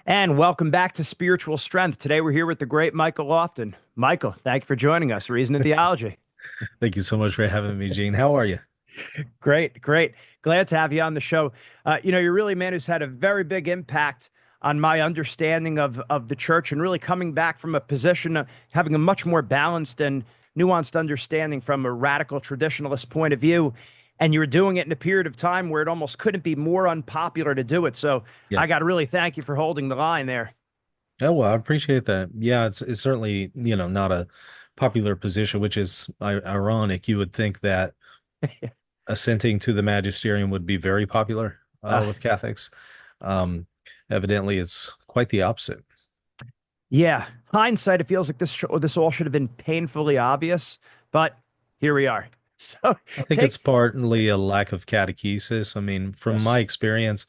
And welcome back to Spiritual Strength. Today we're here with the great Michael Lofton. Michael, thank you for joining us. Reason of Theology. Thank you so much for having me, Gene. How are you? Great, great. Glad to have you on the show. You're really a man who's had a very big impact on my understanding of the church and really coming back from a position of having a much more balanced and nuanced understanding from a radical traditionalist point of view. And you were doing it in a period of time where it almost couldn't be more unpopular to do it. So Yeah. I got to really thank you for holding the line there. Oh, well, I appreciate that. Yeah, it's certainly, not a popular position, which is ironic. You would think that assenting to the magisterium would be very popular Uh, with Catholics. Um, Evidently, it's quite the opposite. Yeah, hindsight, it feels like this all should have been painfully obvious, but here we are. So I think it's take partly a lack of catechesis. I mean, from my yes. experience,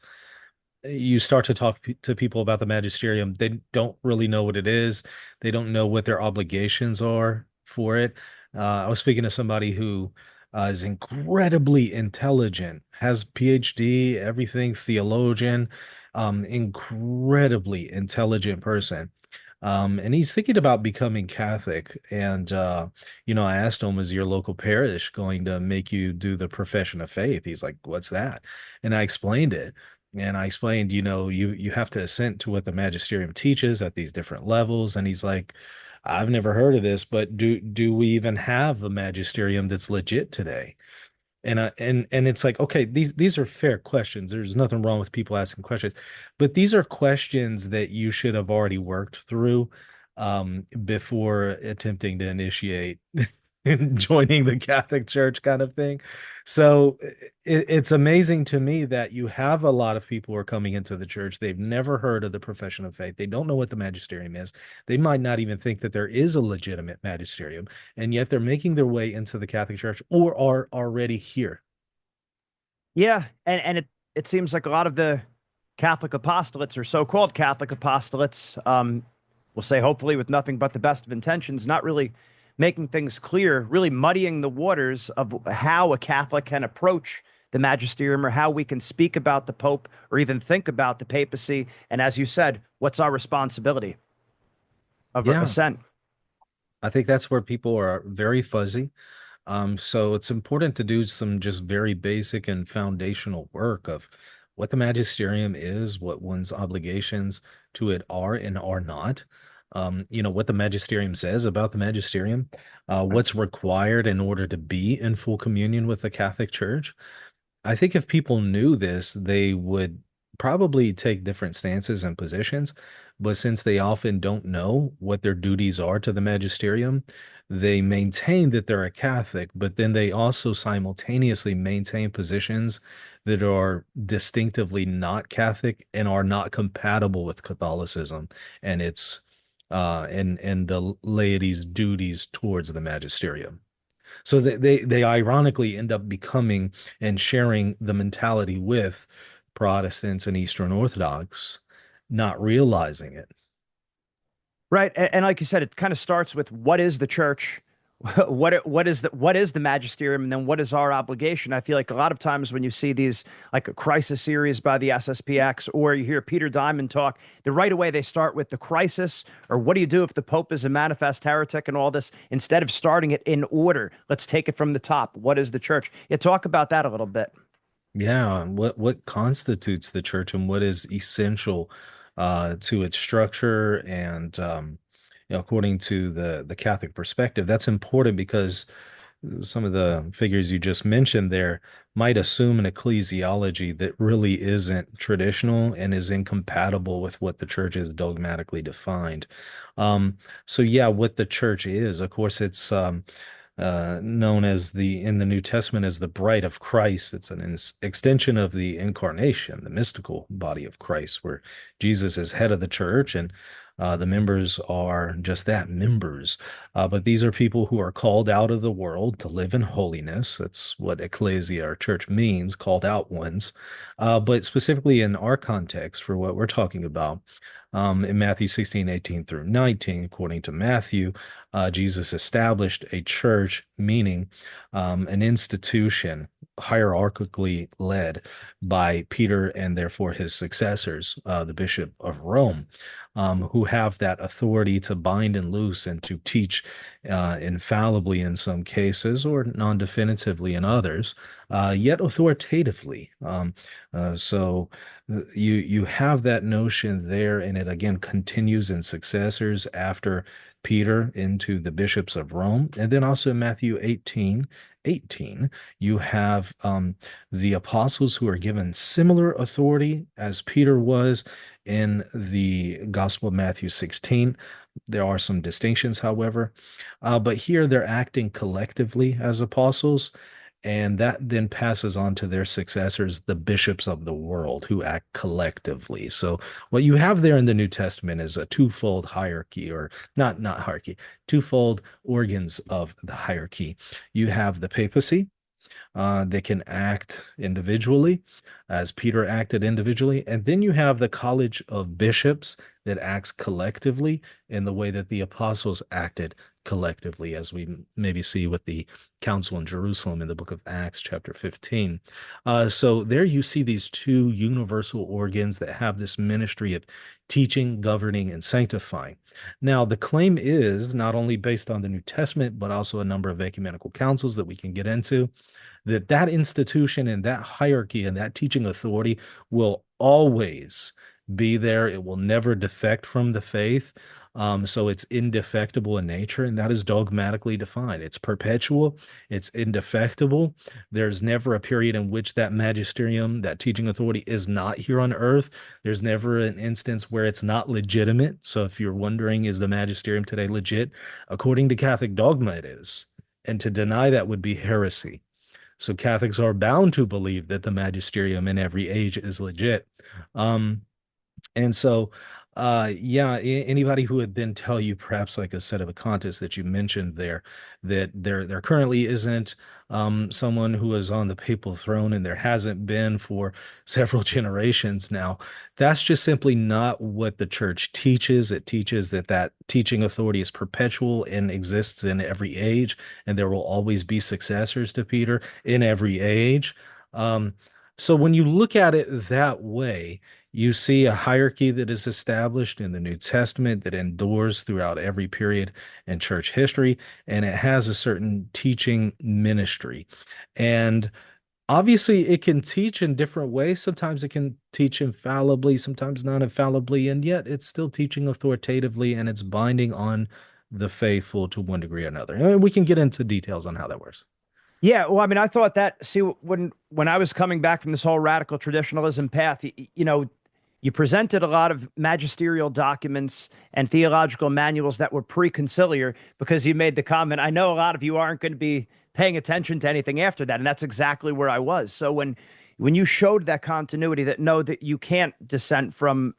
you start to talk to people about the magisterium, they don't really know what it is. They don't know what their obligations are for it. I was speaking to somebody who is incredibly intelligent, has PhD, everything, theologian, incredibly intelligent person. And he's thinking about becoming Catholic. And, I asked him, is your local parish going to make you do the profession of faith? He's like, what's that? And I explained it. And I explained, you have to assent to what the magisterium teaches at these different levels. And he's like, I've never heard of this, but do we even have a magisterium that's legit today? And it's like, okay, these are fair questions. There's nothing wrong with people asking questions, but these are questions that you should have already worked through before attempting to initiate joining the Catholic Church kind of thing. So it's amazing to me that you have a lot of people who are coming into the church. They've never heard of the profession of faith. They don't know what the magisterium is. They might not even think that there is a legitimate magisterium, and yet they're making their way into the Catholic Church or are already here. Yeah, and it seems like a lot of the Catholic apostolates or so-called Catholic apostolates, will say hopefully with nothing but the best of intentions, not really making things clear, really muddying the waters of how a Catholic can approach the magisterium or how we can speak about the Pope or even think about the papacy. And as you said, what's our responsibility of Yeah, assent? I think that's where people are very fuzzy. So it's important to do some just very basic and foundational work of what the magisterium is, what one's obligations to it are and are not. What the magisterium says about the magisterium, what's required in order to be in full communion with the Catholic Church. I think if people knew this, they would probably take different stances and positions. But since they often don't know what their duties are to the magisterium, they maintain that they're a Catholic, but then they also simultaneously maintain positions that are distinctively not Catholic and are not compatible with Catholicism and its and the laity's duties towards the magisterium. So they ironically end up becoming and sharing the mentality with Protestants and Eastern Orthodox, not realizing it. Right. And like you said, it kind of starts with what is the church? What is the magisterium, and then what is our obligation? I feel like a lot of times when you see these like a crisis series by the SSPX or you hear Peter Diamond talk, the right away they start with the crisis or what do you do if the Pope is a manifest heretic and all this instead of starting it in order. Let's take it from the top. What is the church? Yeah, talk about that a little bit. Yeah, what constitutes the church and what is essential to its structure and according to the Catholic perspective, that's important because some of the figures you just mentioned there might assume an ecclesiology that really isn't traditional and is incompatible with what the church is dogmatically defined. So yeah, what the church is, of course, it's known as in the New Testament as the bride of Christ. It's an extension of the incarnation, the mystical body of Christ, where Jesus is head of the church and the members are just that, members. But these are people who are called out of the world to live in holiness. That's what ecclesia or church means, called out ones. But specifically in our context for what we're talking about, in Matthew 16:18 through 19, according to Matthew, Jesus established a church, meaning an institution hierarchically led by Peter and therefore his successors, the Bishop of Rome, who have that authority to bind and loose and to teach infallibly in some cases or non-definitively in others, yet authoritatively. So you have that notion there, and it again continues in successors after Peter into the bishops of Rome. And then also in Matthew 18, you have the apostles who are given similar authority as Peter was in the Gospel of Matthew 16. There are some distinctions, however, but here they're acting collectively as apostles, and that then passes on to their successors, the bishops of the world, who act collectively. So what you have there in the New Testament is a twofold hierarchy, or not hierarchy, twofold organs of the hierarchy. You have the papacy, they can act individually, as Peter acted individually. And then you have the College of Bishops that acts collectively in the way that the apostles acted collectively, as we maybe see with the Council in Jerusalem in the book of Acts, chapter 15. So there you see these two universal organs that have this ministry of teaching, governing, and sanctifying. Now, the claim is not only based on the New Testament, but also a number of ecumenical councils that we can get into, that that institution and that hierarchy and that teaching authority will always be there. It will never defect from the faith. So it's indefectible in nature, and that is dogmatically defined. It's perpetual, it's indefectible. There's never a period in which that magisterium, that teaching authority, is not here on earth. There's never an instance where it's not legitimate. So if you're wondering, is the magisterium today legit? According to Catholic dogma, it is. And to deny that would be heresy. So Catholics are bound to believe that the magisterium in every age is legit. Um, and so, yeah, anybody who would then tell you, perhaps like a set of a contest that you mentioned there, that there currently isn't someone who is on the papal throne, and there hasn't been for several generations now, that's just simply not what the church teaches. It teaches that that teaching authority is perpetual and exists in every age, and there will always be successors to Peter in every age. Um, so when you look at it that way, you see a hierarchy that is established in the New Testament that endures throughout every period in church history, and it has a certain teaching ministry. And obviously, it can teach in different ways. Sometimes it can teach infallibly, sometimes not infallibly, and yet it's still teaching authoritatively, and it's binding on the faithful to one degree or another. And we can get into details on how that works. Yeah, well, I mean, I thought that, see, when I was coming back from this whole radical traditionalism path, you presented a lot of magisterial documents and theological manuals that were pre-conciliar because you made the comment, I know a lot of you aren't going to be paying attention to anything after that, and that's exactly where I was. So when you showed that continuity, that no, that you can't dissent from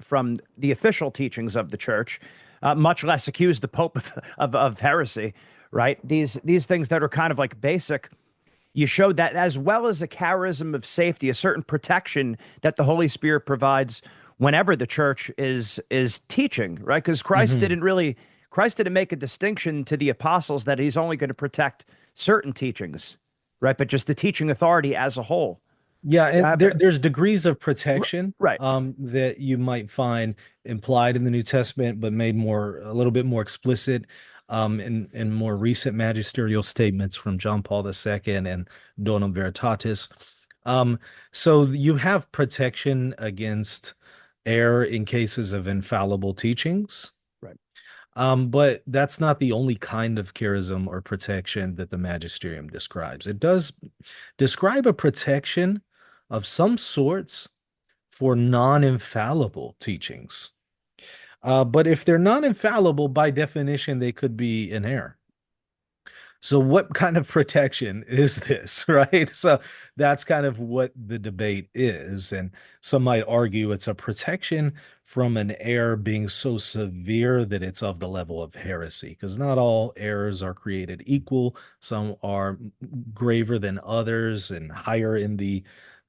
the official teachings of the church, much less accuse the Pope of heresy, right? These things that are kind of like basic, you showed that, as well as a charism of safety, a certain protection that the Holy Spirit provides whenever the church is teaching, right? Because Mhm. Christ didn't make a distinction to the apostles that he's only going to protect certain teachings, right? But just the teaching authority as a whole. Yeah, and Uh, there's degrees of protection right. that you might find implied in the New Testament, but made more a little bit more explicit in more recent magisterial statements from John Paul II and Donum Veritatis. Um, so you have protection against error in cases of infallible teachings. Right. But that's not the only kind of charism or protection that the magisterium describes. It does describe a protection of some sorts for non-infallible teachings. But if they're non-infallible, by definition, they could be in error. So what kind of protection is this, right? So that's kind of what the debate is. And some might argue it's a protection from an error being so severe that it's of the level of heresy, because not all errors are created equal. Some are graver than others and higher in the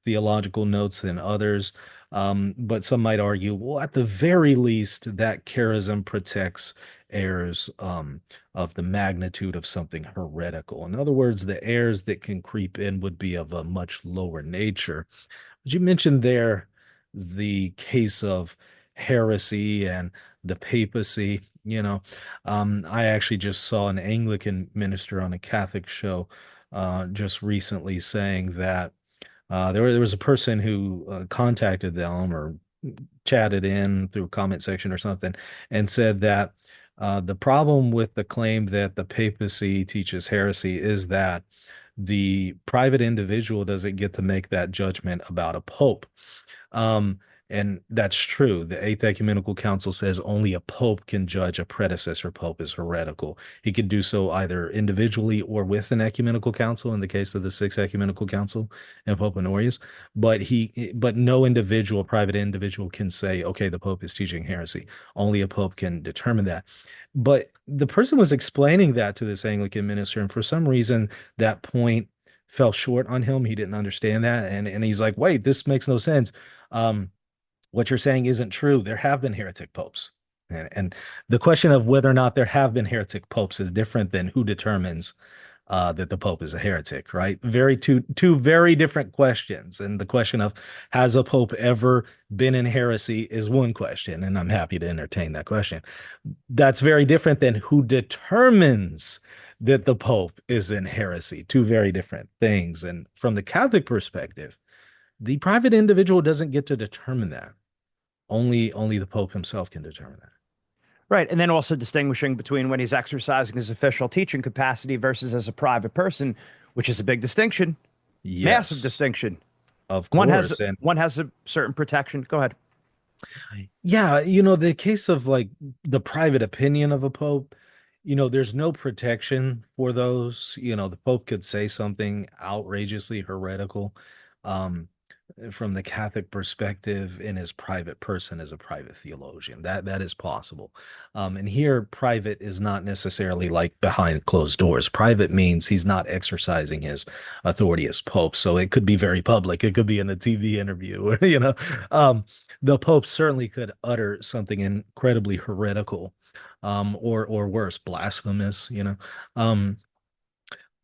theological notes than others. But some might argue, well, at the very least, that charism protects airs of the magnitude of something heretical. In other words, the airs that can creep in would be of a much lower nature. But you mentioned there the case of heresy and the papacy. I actually just saw an Anglican minister on a Catholic show just recently saying that there was a person who contacted them or chatted in through a comment section or something and said that the problem with the claim that the papacy teaches heresy is that the private individual doesn't get to make that judgment about a pope. Um, and that's true. The Eighth Ecumenical Council says only a pope can judge a predecessor pope as heretical. He could do so either individually or with an ecumenical council in the case of the Sixth Ecumenical Council and Pope Honorius. But no individual, private individual can say, okay, the pope is teaching heresy. Only a pope can determine that. But the person was explaining that to this Anglican minister, and for some reason, that point fell short on him. He didn't understand that. And he's like, wait, this makes no sense. Um, what you're saying isn't true. There have been heretic popes. And the question of whether or not there have been heretic popes is different than who determines that the pope is a heretic, right? Two very different questions. And the question of has a pope ever been in heresy is one question, and I'm happy to entertain that question. That's very different than who determines that the pope is in heresy. Two very different things. And from the Catholic perspective, the private individual doesn't get to determine that. Only the Pope himself can determine that. Right. And then also distinguishing between when he's exercising his official teaching capacity versus as a private person, which is a big distinction, massive Yes, distinction. of One has course. And one has a certain protection. Go ahead. yeah, the case of like the private opinion of a pope, there's no protection for those. The pope could say something outrageously heretical. Um, from the Catholic perspective in his private person as a private theologian. That is possible. And here, private is not necessarily like behind closed doors. Private means he's not exercising his authority as pope. So it could be very public. It could be in a TV interview, or, the Pope certainly could utter something incredibly heretical, or worse, blasphemous.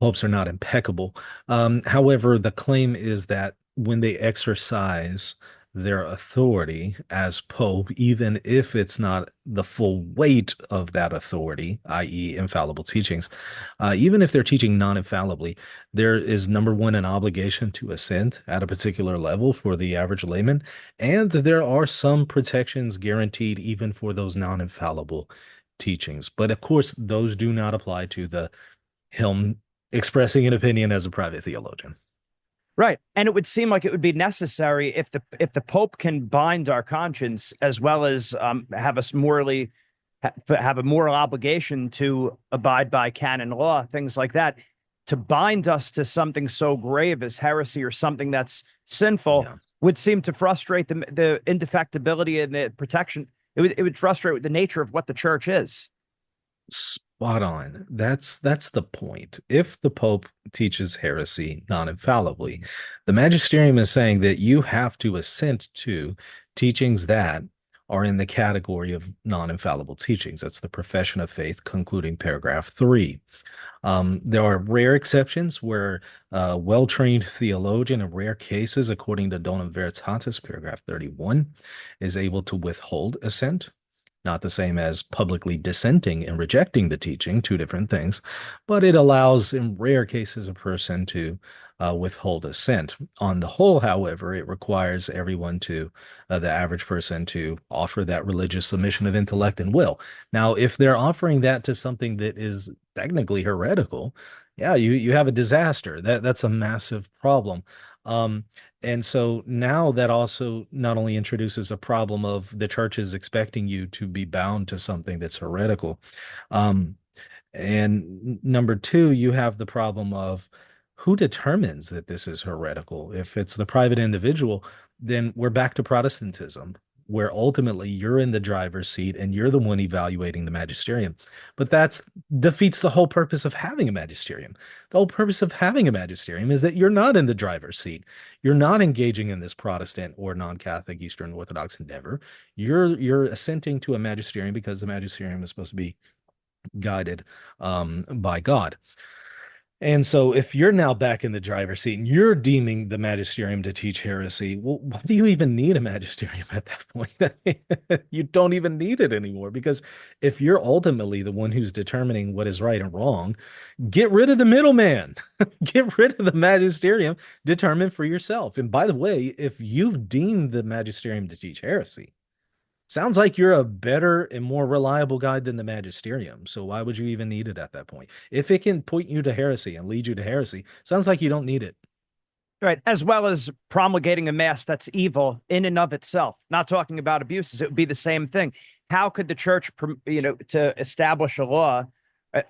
Popes are not impeccable. However, the claim is that when they exercise their authority as Pope, even if it's not the full weight of that authority, i.e., infallible teachings, even if they're teaching non-infallibly, there is number one, an obligation to assent at a particular level for the average layman, and there are some protections guaranteed even for those non-infallible teachings. But of course, those do not apply to the him expressing an opinion as a private theologian. Right. And it would seem like it would be necessary if the Pope can bind our conscience as well as have us morally have a moral obligation to abide by canon law, things like that, to bind us to something so grave as heresy or something that's sinful Yeah. would seem to frustrate the indefectibility and the protection. It would frustrate the nature of what the church is. Spot on. That's the point. If the Pope teaches heresy non-infallibly, the Magisterium is saying that you have to assent to teachings that are in the category of non-infallible teachings. That's the profession of faith, concluding paragraph 3. There are rare exceptions where a well-trained theologian, in rare cases, according to Donum Veritatis, paragraph 31, is able to withhold assent. Not the same as publicly dissenting and rejecting the teaching, two different things, but it allows, in rare cases, a person to withhold assent. On the whole, however, it requires everyone the average person, to offer that religious submission of intellect and will. Now, if they're offering that to something that is technically heretical, yeah, you have a disaster. That's a massive problem. Um, and so now that also not only introduces a problem of the church is expecting you to be bound to something that's heretical. Um, and number two, you have the problem of who determines that this is heretical. If it's the private individual, then we're back to Protestantism, where ultimately you're in the driver's seat and you're the one evaluating the magisterium. But that defeats the whole purpose of having a magisterium. The whole purpose of having a magisterium is that you're not in the driver's seat. You're not engaging in this Protestant or non-Catholic Eastern Orthodox endeavor. You're assenting to a magisterium because the magisterium is supposed to be guided by God. And so, if you're now back in the driver's seat and you're deeming the magisterium to teach heresy, well, why do you even need a magisterium at that point? You don't even need it anymore because if you're ultimately the one who's determining what is right and wrong, get rid of the middleman, get rid of the magisterium, determine for yourself. And by the way, if you've deemed the magisterium to teach heresy, sounds like you're a better and more reliable guide than the magisterium. So why would you even need it at that point? If it can point you to heresy and lead you to heresy, sounds like you don't need it. Right. As well as promulgating a mass that's evil in and of itself. Not talking about abuses. It would be the same thing. How could the church, to establish a law,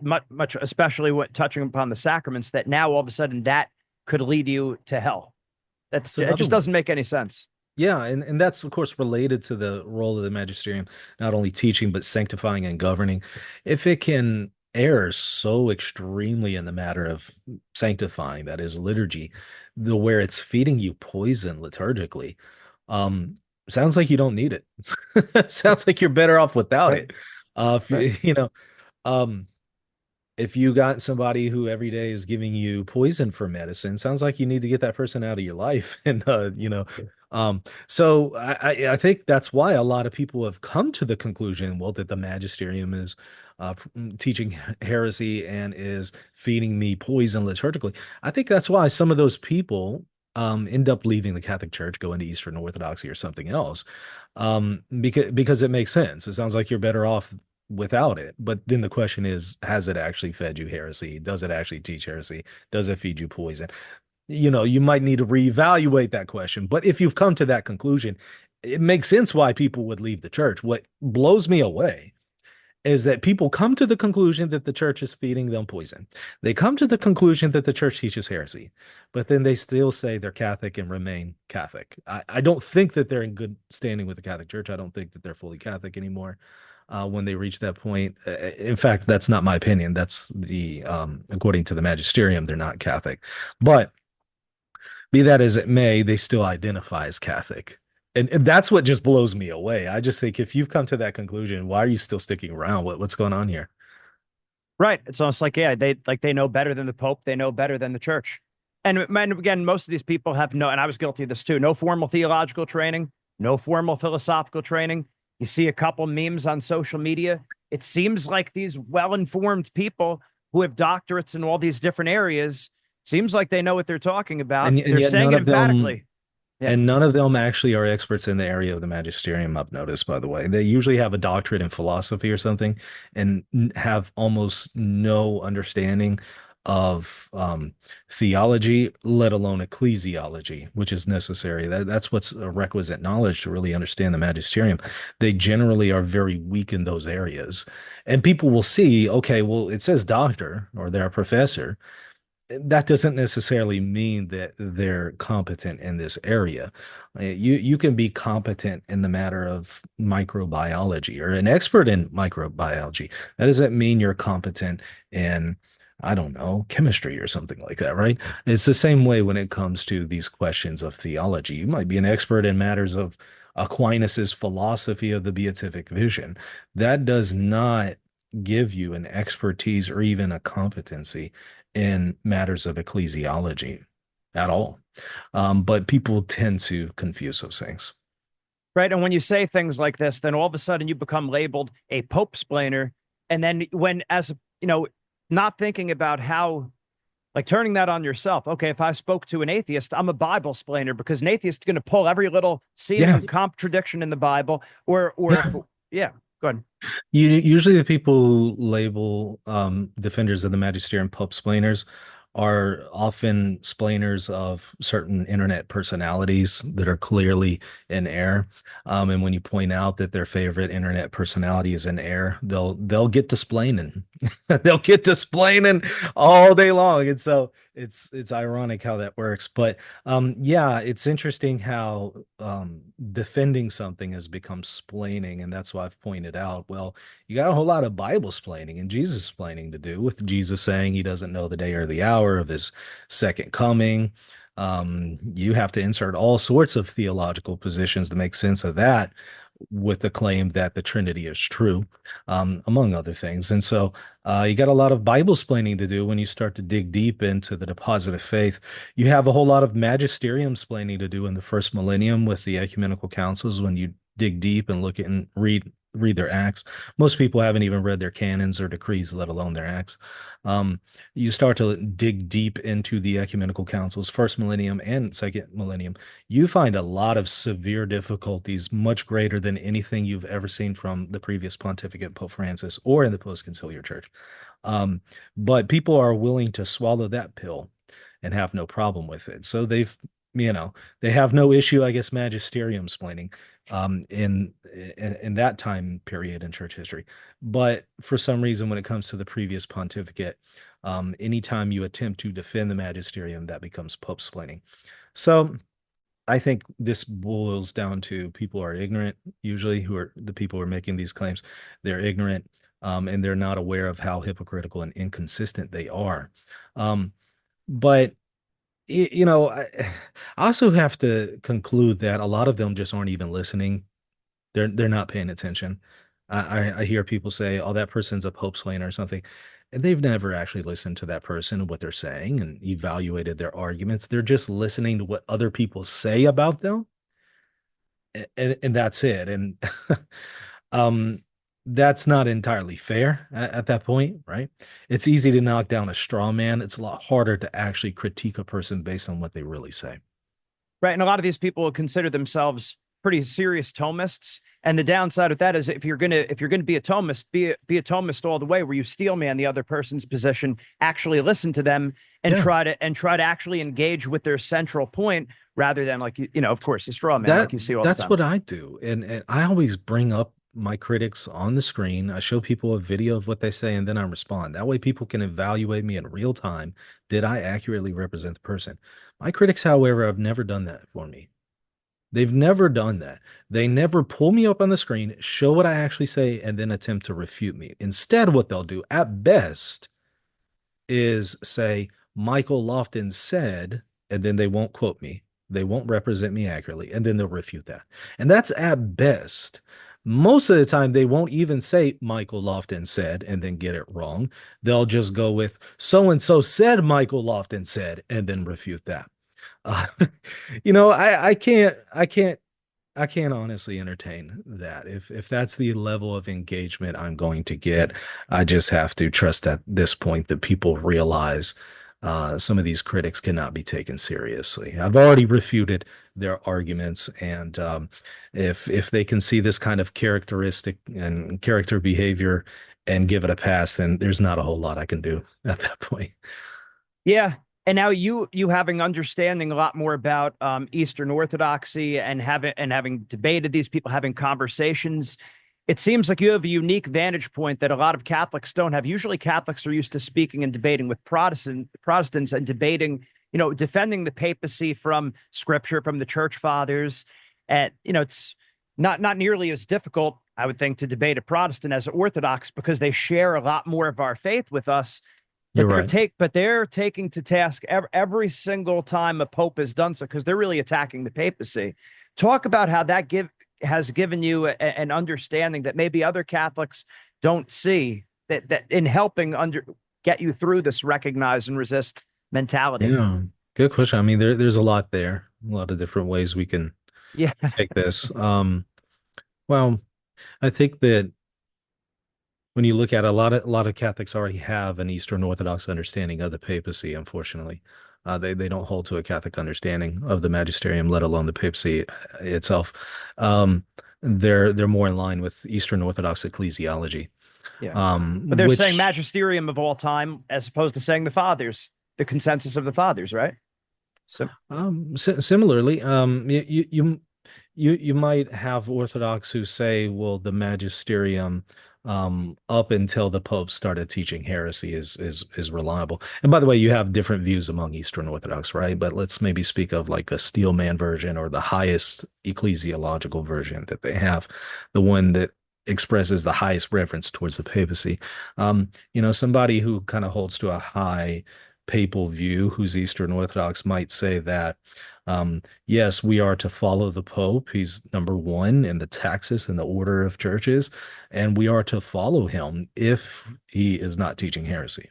much, especially what touching upon the sacraments, that now all of a sudden that could lead you to hell? It's It another just one. doesn't make any sense. Yeah, and that's of course related to the role of the magisterium, not only teaching but sanctifying and governing. If it can err so extremely in the matter of sanctifying, that is liturgy, the where it's feeding you poison liturgically, um, sounds like you don't need it. Sounds like you're better off without Right. it. If Right. um, if you got somebody who every day is giving you poison for medicine, sounds like you need to get that person out of your life. And so I think that's why a lot of people have come to the conclusion, well, that the magisterium is teaching heresy and is feeding me poison liturgically. I think that's why some of those people end up leaving the Catholic Church, go into Eastern Orthodoxy or something else. Because it makes sense. It sounds like you're better off without it. But then the question is, has it actually fed you heresy? Does it actually teach heresy? Does it feed you poison? You might need to reevaluate that question. But if you've come to that conclusion, it makes sense why people would leave the church. What blows me away is that people come to the conclusion that the church is feeding them poison. They come to the conclusion that the church teaches heresy, but then they still say they're Catholic and remain Catholic. I don't think that they're in good standing with the Catholic Church. I don't think that they're fully Catholic anymore when they reach that point. In fact, that's not my opinion. That's according to the magisterium, they're not Catholic. But be that as it may, they still identify as Catholic. And that's what just blows me away. I just think if you've come to that conclusion, why are you still sticking around? What's going on here? Right. It's almost like, yeah, they know better than the Pope. They know better than the church. And again, most of these people have no, and I was guilty of this too, no formal theological training, no formal philosophical training. You see a couple memes on social media. It seems like these well-informed people who have doctorates in all these different areas, seems like they know what they're talking about. And They're yet saying none it of them emphatically. Yeah. And none of them actually are experts in the area of the magisterium, I've noticed, by the way. They usually have a doctorate in philosophy or something and have almost no understanding of theology, let alone ecclesiology, which is necessary. That's what's a requisite knowledge to really understand the magisterium. They generally are very weak in those areas. And people will see, okay, well, it says doctor or they're a professor. That doesn't necessarily mean that they're competent in this area. You can be competent in the matter of microbiology or an expert in microbiology. That doesn't mean you're competent in, I don't know, chemistry or something like that, right? It's the same way when it comes to these questions of theology. You might be an expert in matters of Aquinas's philosophy of the beatific vision. That does not give you an expertise or even a competency in matters of ecclesiology at all. But people tend to confuse those things. Right. And when you say things like this, then all of a sudden you become labeled a Pope splainer. And then not thinking about how, like turning that on yourself. Okay, if I spoke to an atheist, I'm a Bible splainer because an atheist is going to pull every little Yeah, seeming contradiction in the Bible, or if yeah. yeah, go ahead. Usually the people who label defenders of the magisterium Pope splainers are often splainers of certain internet personalities that are clearly in error. And when you point out that their favorite internet personality is in error, they'll get to splaining. They'll get to splaining all day long. And so it's ironic how that works. But yeah, it's interesting how defending something has become splaining, and that's why I've pointed out, well, you got a whole lot of Bible splaining and Jesus splaining to do, with Jesus saying he doesn't know the day or the hour of his second coming. You have to insert all sorts of theological positions to make sense of that. with the claim that the Trinity is true, among other things. And so you got a lot of Bible splaining to do when you start to dig deep into the deposit of faith. You have a whole lot of magisterium splaining to do in the first millennium with the ecumenical councils when you dig deep and look at and read their acts. Most people haven't even read their canons or decrees, let alone their acts. You start to dig deep into the ecumenical councils, first millennium and second millennium. You find a lot of severe difficulties, much greater than anything you've ever seen from the previous pontificate, Pope Francis, or in the post-conciliar church. Um, but people are willing to swallow that pill and have no problem with it. So they have no issue, I guess, magisterium splaining in that time period in church history. But for some reason, when it comes to the previous pontificate, anytime you attempt to defend the magisterium, that becomes pope splaining. So I think this boils down to people are ignorant, usually, who are the people who are making these claims. They're ignorant, and they're not aware of how hypocritical and inconsistent they are. But I also have to conclude that a lot of them just aren't even listening. They're not paying attention. I hear people say, "Oh, that person's a pope slainer or something," and they've never actually listened to that person and what they're saying and evaluated their arguments. They're just listening to what other people say about them, and that's it. And um, that's not entirely fair at that point, right? It's easy to knock down a straw man. It's a lot harder to actually critique a person based on what they really say. Right. And a lot of these people consider themselves pretty serious Thomists. And the downside of that is if you're gonna be a Thomist, be a Thomist all the way, where you steel man the other person's position, actually listen to them and Yeah. try to actually engage with their central point rather than like of course, a straw man That like you see all the that's time. what I do. And I always bring up my critics on the screen. I show people a video of what they say and then I respond. That way people can evaluate me in real time. Did I accurately represent the person? My critics, however, have never done that for me. They've never done that. They never pull me up on the screen, show what I actually say, and then attempt to refute me. Instead, what they'll do at best is say, Michael Lofton said, and then they won't quote me. They won't represent me accurately, and then they'll refute that. And that's at best. Most of the time, they won't even say Michael Lofton said and then get it wrong. They'll just go with so and so said Michael Lofton said and then refute that. Uh, I can't honestly entertain that. If that's the level of engagement I'm going to get, I just have to trust at this point that people realize some of these critics cannot be taken seriously. I've already refuted their arguments, and if they can see this kind of characteristic and character behavior and give it a pass, then there's not a whole lot I can do at that point. Yeah. And now you having understanding a lot more about Eastern Orthodoxy and having debated these people, having conversations, it seems like you have a unique vantage point that a lot of Catholics don't have. Usually Catholics are used to speaking and debating with Protestants and debating, defending the papacy from scripture, from the church fathers. And, it's not nearly as difficult, I would think, to debate a Protestant as an Orthodox because they share a lot more of our faith with us. You're right. But they're taking to task every single time a pope has done so because they're really attacking the papacy. Talk about how that has given you an understanding that maybe other Catholics don't see that in helping get you through this recognize and resist mentality. Yeah, good question. I mean, there's a lot there, a lot of different ways we can Yeah, take this. Well, I think that when you look at a lot of Catholics already have an Eastern Orthodox understanding of the papacy, unfortunately. They don't hold to a Catholic understanding of the magisterium, let alone the papacy itself. Um, they're more in line with Eastern Orthodox ecclesiology, yeah. But they're saying which magisterium of all time as opposed to saying the fathers, the consensus of the fathers, right? So Similarly, you might have Orthodox who say, well, the magisterium up until the Pope started teaching heresy is reliable. And by the way, you have different views among Eastern Orthodox, right? But let's maybe speak of like a Steelman version or the highest ecclesiological version that they have, the one that expresses the highest reverence towards the papacy. Somebody who kind of holds to a high papal view, who's Eastern Orthodox, might say that Yes, we are to follow the Pope. He's number one in the taxis and the order of churches, and we are to follow him if he is not teaching heresy.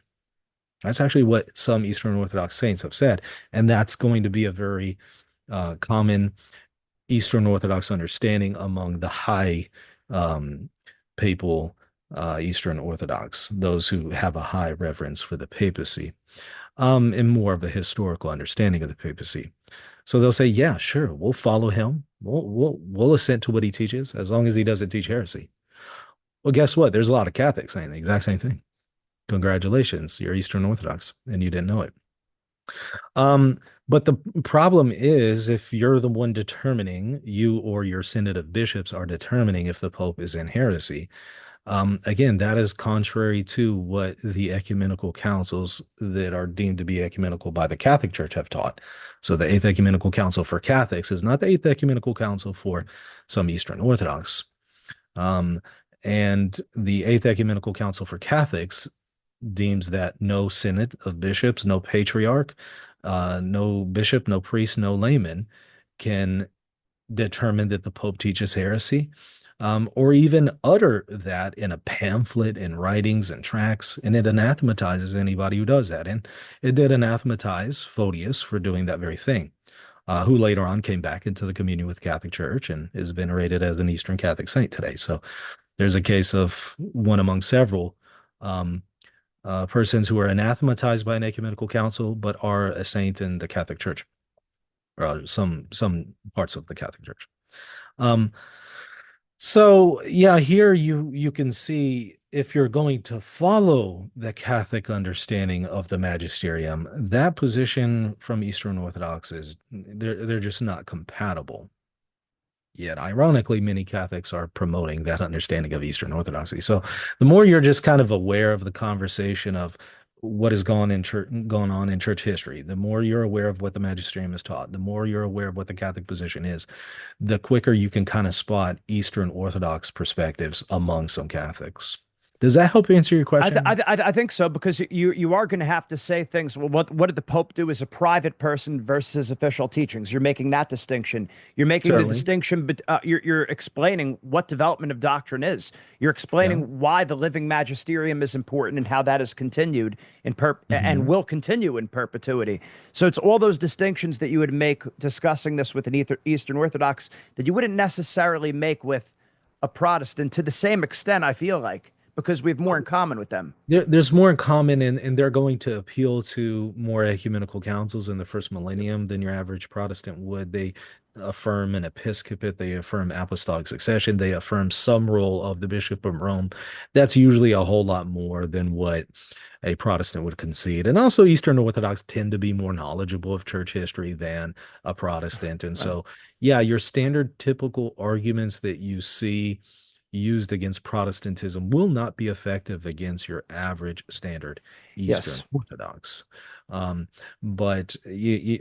That's actually what some Eastern Orthodox saints have said, and that's going to be a very common Eastern Orthodox understanding among the high um, papal Eastern Orthodox, those who have a high reverence for the papacy, and more of a historical understanding of the papacy. So they'll say, yeah, sure, we'll follow him. We'll assent to what he teaches as long as he doesn't teach heresy. Well, guess what? There's a lot of Catholics saying the exact same thing. Congratulations, you're Eastern Orthodox and you didn't know it. But the problem is if you're the one determining, you or your synod of bishops are determining if the Pope is in heresy. Again, that is contrary to what the ecumenical councils that are deemed to be ecumenical by the Catholic Church have taught. So the Eighth Ecumenical Council for Catholics is not the Eighth Ecumenical Council for some Eastern Orthodox. Um, and the Eighth Ecumenical Council for Catholics deems that no synod of bishops, no patriarch, no bishop, no priest, no layman can determine that the Pope teaches heresy, or even utter that in a pamphlet, in writings and tracts, and it anathematizes anybody who does that. And it did anathematize Photius for doing that very thing, who later on came back into the communion with the Catholic Church and is venerated as an Eastern Catholic saint today. So there's a case of one among several um, persons who are anathematized by an ecumenical council, but are a saint in the Catholic Church, or some parts of the Catholic Church. Um, so yeah, here you can see if you're going to follow the Catholic understanding of the magisterium, that position from Eastern Orthodox is they're just not compatible. Yet, ironically, many Catholics are promoting that understanding of Eastern Orthodoxy. So, the more you're just kind of aware of the conversation of what has gone on in church history, the more you're aware of what the magisterium has taught, the more you're aware of what the Catholic position is, the quicker you can kind of spot Eastern Orthodox perspectives among some Catholics. Does that help answer your question? I think so because you are going to have to say things. Well, what did the Pope do as a private person versus official teachings? You're making that distinction. You're making the Certainly. distinction, but you're explaining what development of doctrine is. You're Yeah. explaining why the living magisterium is important and how that has continued and Hmm. will continue in perpetuity. So it's all those distinctions that you would make discussing this with an Eastern Orthodox that you wouldn't necessarily make with a Protestant to the same extent. I feel like because we have more in common with them. There's more in common, and they're going to appeal to more ecumenical councils in the first millennium than your average Protestant would. They affirm an episcopate, they affirm apostolic succession, they affirm some role of the Bishop of Rome. That's usually a whole lot more than what a Protestant would concede. And also, Eastern Orthodox tend to be more knowledgeable of church history than a Protestant. And Right. so, yeah, your standard typical arguments that you see used against Protestantism will not be effective against your average standard Eastern Yes. Orthodox. Um, but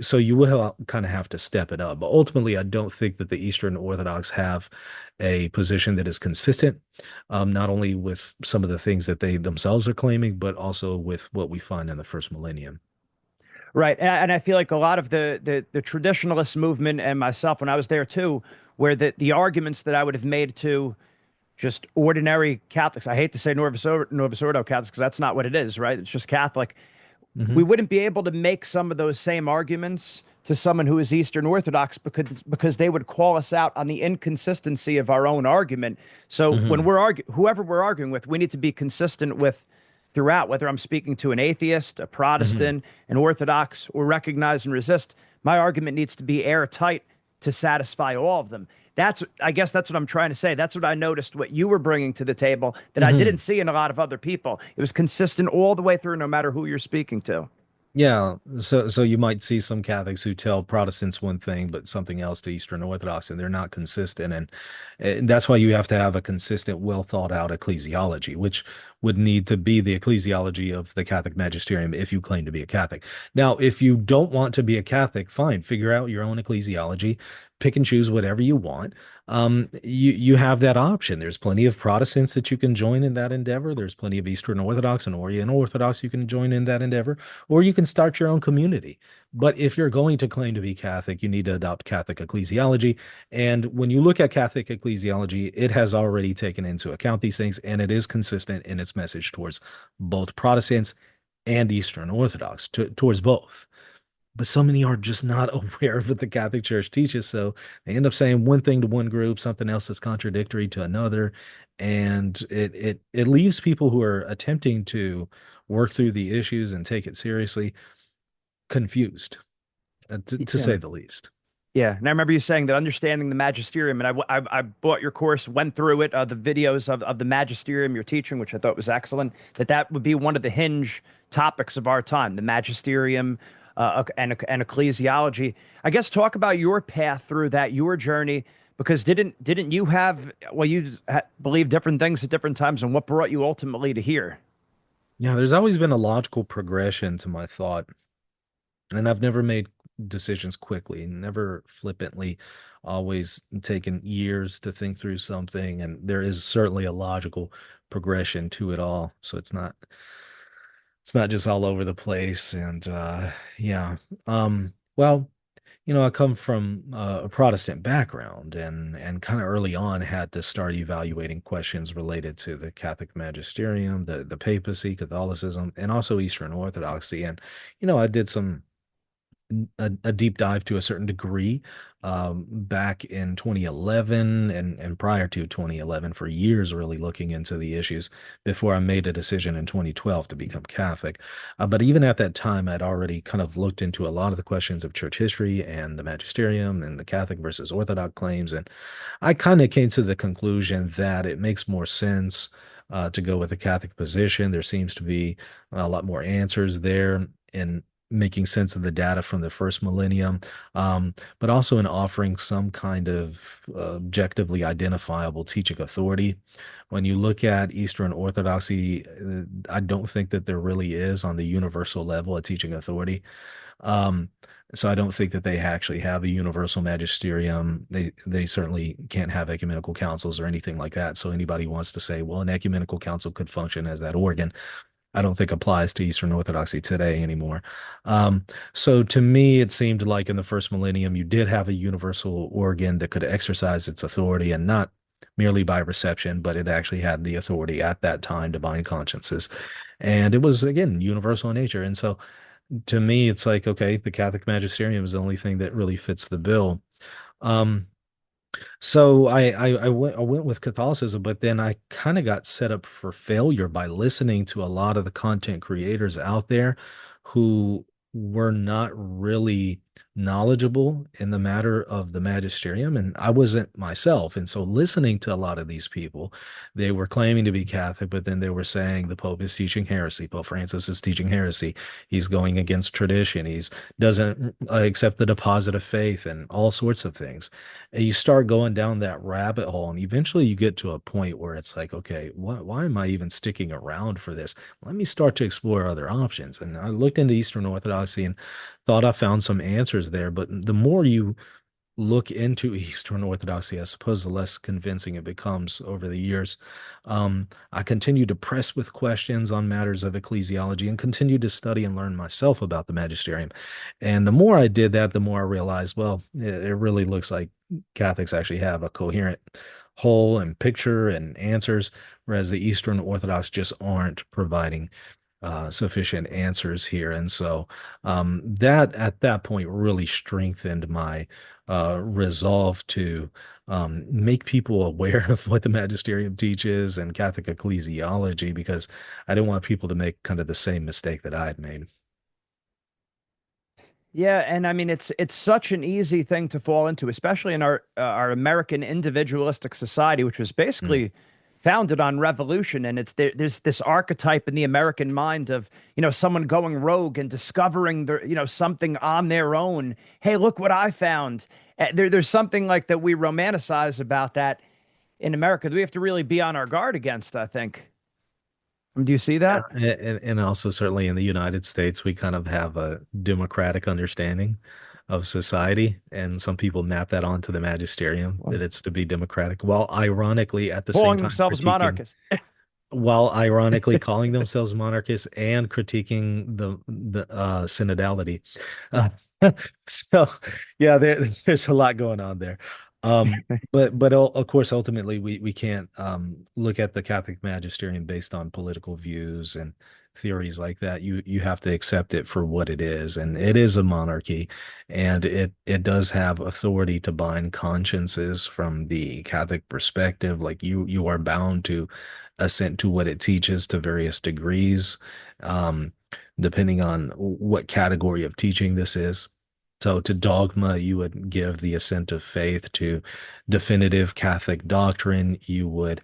so you will kind of have to step it up. But ultimately, I don't think that the Eastern Orthodox have a position that is consistent, not only with some of the things that they themselves are claiming, but also with what we find in the first millennium. Right. And I feel like a lot of the traditionalist movement and myself when I was there too, where the arguments that I would have made to just ordinary Catholics, I hate to say Novus Ordo Catholics because that's not what it is, right? It's just Catholic. We Hmm. wouldn't be able to make some of those same arguments to someone who is Eastern Orthodox because they would call us out on the inconsistency of our own argument. So when Hmm. we're whoever we're arguing with, we need to be consistent with throughout, whether I'm speaking to an atheist, a Hmm. Protestant, an Orthodox, or recognize and resist. My argument needs to be airtight to satisfy all of them. I guess that's what I'm trying to say. That's what I noticed what you were bringing to the table that I didn't Hmm. see in a lot of other people. It was consistent all the way through, no matter who you're speaking to. Yeah, so you might see some Catholics who tell Protestants one thing but something else to Eastern Orthodox, and they're not consistent, and that's why you have to have a consistent, well thought out ecclesiology, which would need to be the ecclesiology of the Catholic magisterium if you claim to be a Catholic. Now, if you don't want to be a Catholic, fine, figure out your own ecclesiology, pick and choose whatever you want. You have that option. There's plenty of Protestants that you can join in that endeavor. There's plenty of Eastern Orthodox and Orient Orthodox you can join in that endeavor, or you can start your own community. But if you're going to claim to be Catholic, you need to adopt Catholic ecclesiology. And when you look at Catholic ecclesiology, it has already taken into account these things, and it is consistent in its message towards both Protestants and Eastern Orthodox, towards both. But so many are just not aware of what the Catholic Church teaches. So they end up saying one thing to one group, something else that's contradictory to another. And it leaves people who are attempting to work through the issues and take it seriously confused, to Yeah. say the least. Yeah, and I remember you saying that understanding the Magisterium, and I bought your course, went through it, the videos of the Magisterium you're teaching, which I thought was excellent. That would be one of the hinge topics of our time, the Magisterium, and ecclesiology. I guess talk about your path through that, your journey, because didn't you have well, believe different things at different times, and what brought you ultimately to here? Yeah, there's always been a logical progression to my thought. And I've never made decisions quickly, never flippantly, always taken years to think through something. And there is certainly a logical progression to it all. So it's not just all over the place. And yeah. Well, I come from a Protestant background and kind of early on had to start evaluating questions related to the Catholic magisterium, the papacy, Catholicism, and also Eastern Orthodoxy. And I did a deep dive to a certain degree back in 2011 and prior to 2011 for years, really looking into the issues before I made a decision in 2012 to become Catholic. But even at that time, I'd already kind of looked into a lot of the questions of church history and the magisterium and the Catholic versus Orthodox claims. And I kind of came to the conclusion that it makes more sense to go with the Catholic position. There seems to be a lot more answers there in making sense of the data from the first millennium, but also in offering some kind of objectively identifiable teaching authority. When you look at Eastern Orthodoxy, I don't think that there really is on the universal level a teaching authority. Um, so I don't think that they actually have a universal magisterium. They certainly can't have ecumenical councils or anything like that. So anybody wants to say, well, an ecumenical council could function as that organ, I don't think applies to Eastern Orthodoxy today anymore. So to me, it seemed like in the first millennium, you did have a universal organ that could exercise its authority and not merely by reception, but it actually had the authority at that time to bind consciences. And it was, again, universal in nature. And so to me, it's like, okay, the Catholic magisterium is the only thing that really fits the bill. Um, so I went with Catholicism, but then I kind of got set up for failure by listening to a lot of the content creators out there who were not really knowledgeable in the matter of the magisterium, and I wasn't myself. And so listening to a lot of these people, they were claiming to be Catholic, but then they were saying the Pope is teaching heresy. Pope Francis is teaching heresy. He's going against tradition. He's doesn't accept the deposit of faith and all sorts of things. And you start going down that rabbit hole, and eventually you get to a point where it's like, okay, why am I even sticking around for this? Let me start to explore other options. And I looked into Eastern Orthodoxy and thought I found some answers there. But the more you look into Eastern Orthodoxy, I suppose the less convincing it becomes over the years. I continue to press with questions on matters of ecclesiology and continue to study and learn myself about the magisterium. And the more I did that, the more I realized, well, it really looks like Catholics actually have a coherent whole and picture and answers, whereas the Eastern Orthodox just aren't providing sufficient answers here. And so that at that point really strengthened my resolve to make people aware of what the magisterium teaches and Catholic ecclesiology, because I didn't want people to make kind of the same mistake that I had made. Yeah, and I mean it's such an easy thing to fall into, especially in our American individualistic society, which was Mm. basically founded on revolution. And there's this archetype in the American mind of someone going rogue and discovering something on their own. Hey, look what I found. There's something like that we romanticize about that in America that we have to really be on our guard against, I think. Do you see Yeah, that? and also certainly in the United States, we kind of have a democratic understanding of society, and some people map that onto the magisterium that it's to be democratic, while ironically at the same Calling time themselves critiquing, monarchists. while ironically calling themselves monarchists and critiquing the synodality. Uh, so yeah, there's a lot going on there. Um, but of course, ultimately, we can't look at the Catholic magisterium based on political views and theories like that. You have to accept it for what it is, and it is a monarchy, and it does have authority to bind consciences from the Catholic perspective. Like you are bound to assent to what it teaches to various degrees, um, depending on what category of teaching this is. So to dogma, you would give the assent of faith. To definitive Catholic doctrine, you would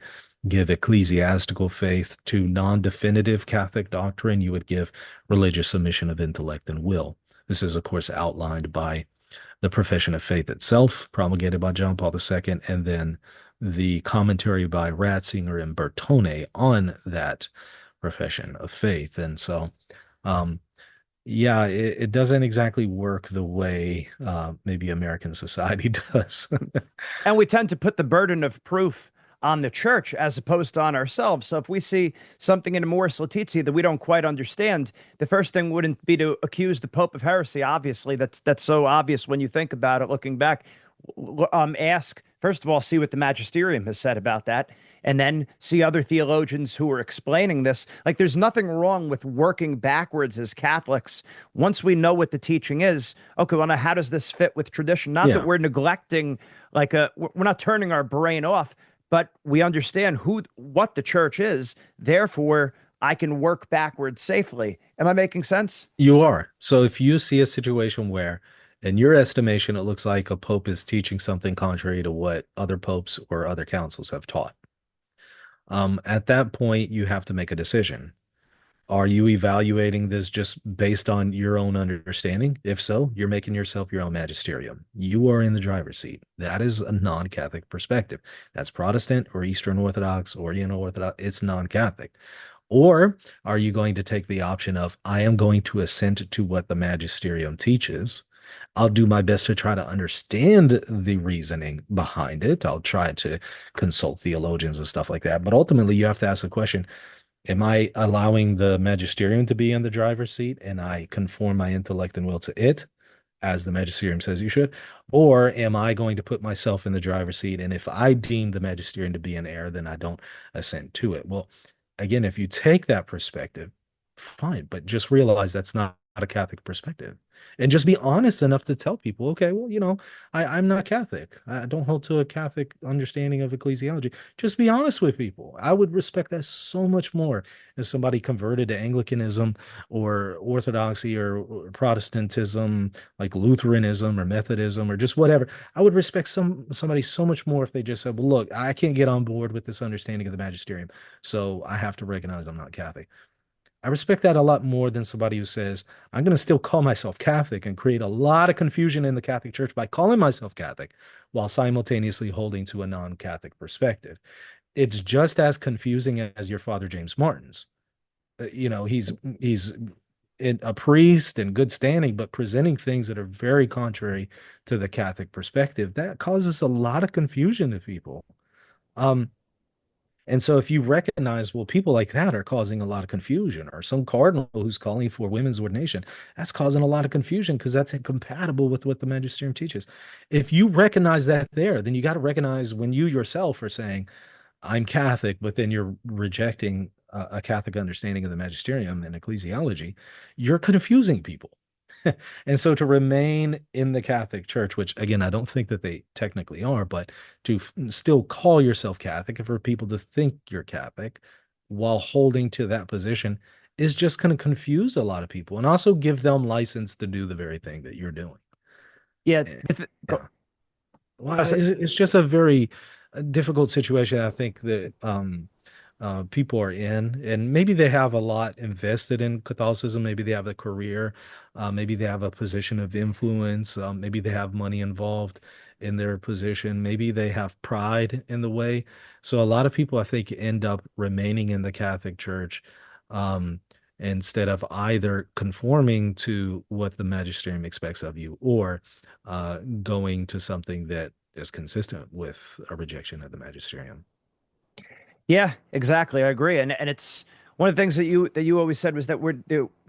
give ecclesiastical faith. To non-definitive Catholic doctrine, you would give religious submission of intellect and will. This is, of course, outlined by the Profession of Faith itself, promulgated by John Paul II, and then the commentary by Ratzinger and Bertone on that profession of faith. And so, um, yeah, it doesn't exactly work the way maybe American society does. And we tend to put the burden of proof on the church as opposed to on ourselves. So if we see something in Amoris Laetitia that we don't quite understand, the first thing wouldn't be to accuse the Pope of heresy. Obviously, that's so obvious when you think about it, looking back. Ask first of all, see what the Magisterium has said about that, and then see other theologians who are explaining this. Like, there's nothing wrong with working backwards as Catholics. Once we know what the teaching is, okay, well, now how does this fit with tradition? Not that Yeah, we're neglecting, we're not turning our brain off, but we understand what the church is. Therefore, I can work backwards safely. Am I making sense? you are. So if you see a situation where, in your estimation, it looks like a pope is teaching something contrary to what other popes or other councils have taught, at that point, you have to make a decision. Are you evaluating this just based on your own understanding? If so, you're making yourself your own magisterium. You are in the driver's seat. That is a non-Catholic perspective. That's Protestant or Eastern Orthodox, Oriental Orthodox. It's non-Catholic. Or are you going to take the option of, I am going to assent to what the magisterium teaches? I'll do my best to try to understand the reasoning behind it. I'll try to consult theologians and stuff like that. But ultimately, you have to ask the question, am I allowing the magisterium to be in the driver's seat and I conform my intellect and will to it, as the magisterium says you should? Or am I going to put myself in the driver's seat? And if I deem the magisterium to be in error, then I don't assent to it. Well, again, if you take that perspective, fine, but just realize that's not a Catholic perspective. And just be honest enough to tell people, okay, well, I'm not Catholic. I don't hold to a Catholic understanding of ecclesiology. Just be honest with people. I would respect that so much more if somebody converted to Anglicanism or Orthodoxy or Protestantism, like Lutheranism or Methodism or just whatever. I would respect somebody so much more if they just said, well, look, I can't get on board with this understanding of the magisterium, so I have to recognize I'm not Catholic. I respect that a lot more than somebody who says, I'm going to still call myself Catholic and create a lot of confusion in the Catholic Church by calling myself Catholic while simultaneously holding to a non-Catholic perspective. It's just as confusing as your Father James Martin's. He's a priest in good standing, but presenting things that are very contrary to the Catholic perspective. That causes a lot of confusion to people. Um, and so if you recognize, well, people like that are causing a lot of confusion, or some cardinal who's calling for women's ordination, that's causing a lot of confusion because that's incompatible with what the magisterium teaches. If you recognize that there, then you got to recognize when you yourself are saying, I'm Catholic, but then you're rejecting a Catholic understanding of the magisterium and ecclesiology, you're confusing people. And so to remain in the Catholic Church, which again, I don't think that they technically are, but to still call yourself Catholic and for people to think you're Catholic while holding to that position is just going to confuse a lot of people and also give them license to do the very thing that you're doing. Yeah. Eh, Go, Yeah. Well, it's just a very difficult situation. I think that people are in, and maybe they have a lot invested in Catholicism. Maybe they have a career, maybe they have a position of influence, maybe they have money involved in their position, maybe they have pride in the way. So a lot of people, I think, end up remaining in the Catholic Church, um, instead of either conforming to what the magisterium expects of you or going to something that is consistent with a rejection of the magisterium. Yeah, exactly. I agree. And it's one of the things that you always said was that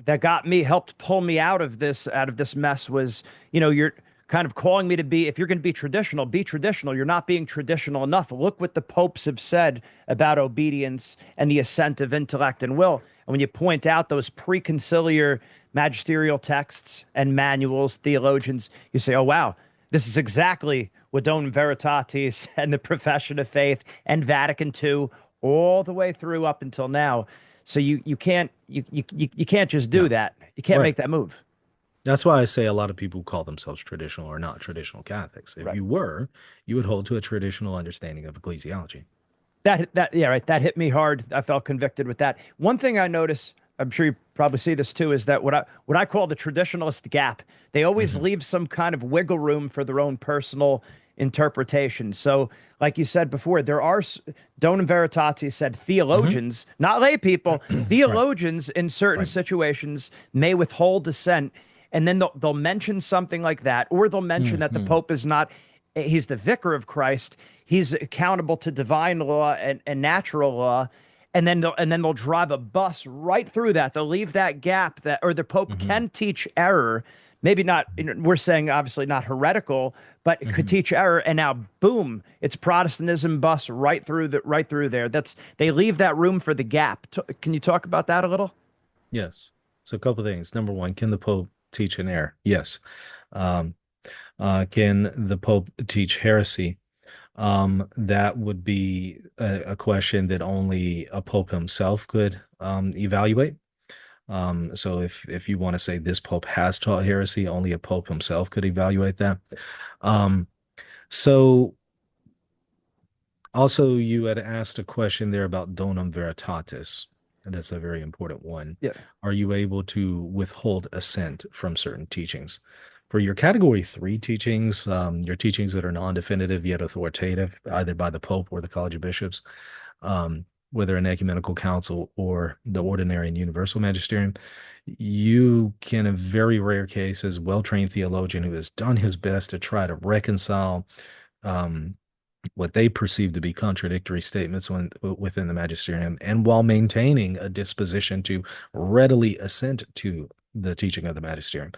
that got me helped pull me out of this mess was, you're kind of calling me to be, if you're going to be traditional, be traditional. You're not being traditional enough. Look what the popes have said about obedience and the assent of intellect and will. And when you point out those preconciliar magisterial texts and manuals, theologians, you say, "Oh wow, this is exactly what Donum Veritatis and the Profession of Faith and Vatican II all the way through up until now." So you can't just do Yeah, that. You can't right. make that move. That's why I say a lot of people call themselves traditional or not traditional Catholics. If Right. you were, you would hold to a traditional understanding of ecclesiology. That yeah, right. That hit me hard. I felt convicted with that. One thing I notice, I'm sure you probably see this too, is that what I call the traditionalist gap. They always Hmm. leave some kind of wiggle room for their own personal interpretation. So, like you said before, there are Donum Veritatis said Hmm. theologians, not lay people, Right. theologians in certain Right. situations may withhold dissent, and then they'll mention something like that, or they'll mention that the Hmm. Pope is not, he's the vicar of Christ. He's accountable to divine law and natural law. And then they'll drive a bus right through that. They'll leave that gap that, or the Pope Hmm. can teach error. Maybe not, we're saying obviously not heretical, but it could Hmm. teach error. And now, boom, it's Protestantism bus right through there. They leave that room for the gap. Can you talk about that a little? Yes. So a couple things. Number one, can the Pope teach an error? Yes. Um, can the Pope teach heresy? That would be a question that only a Pope himself could evaluate. So if you want to say this Pope has taught heresy, only a Pope himself could evaluate that. Um, so Also, you had asked a question there about donum veritatis, and that's a very important one. Yeah. Are you able to withhold assent from certain teachings? For your category three teachings, your teachings that are non-definitive yet authoritative, either by the Pope or the College of Bishops, whether an ecumenical council or the ordinary and universal magisterium, you can, in very rare cases, well-trained theologian who has done his best to try to reconcile um, what they perceive to be contradictory statements within the magisterium, and while maintaining a disposition to readily assent to the teaching of the magisterium.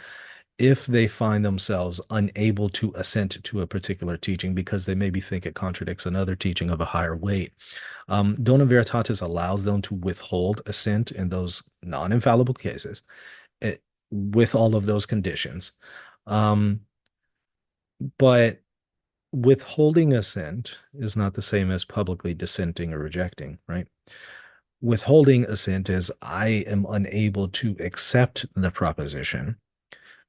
If they find themselves unable to assent to a particular teaching because they maybe think it contradicts another teaching of a higher weight, Dona Veritatis allows them to withhold assent in those non-infallible cases, eh, with all of those conditions. Um, but withholding assent is not the same as publicly dissenting or rejecting, right? Withholding assent is I am unable to accept the proposition.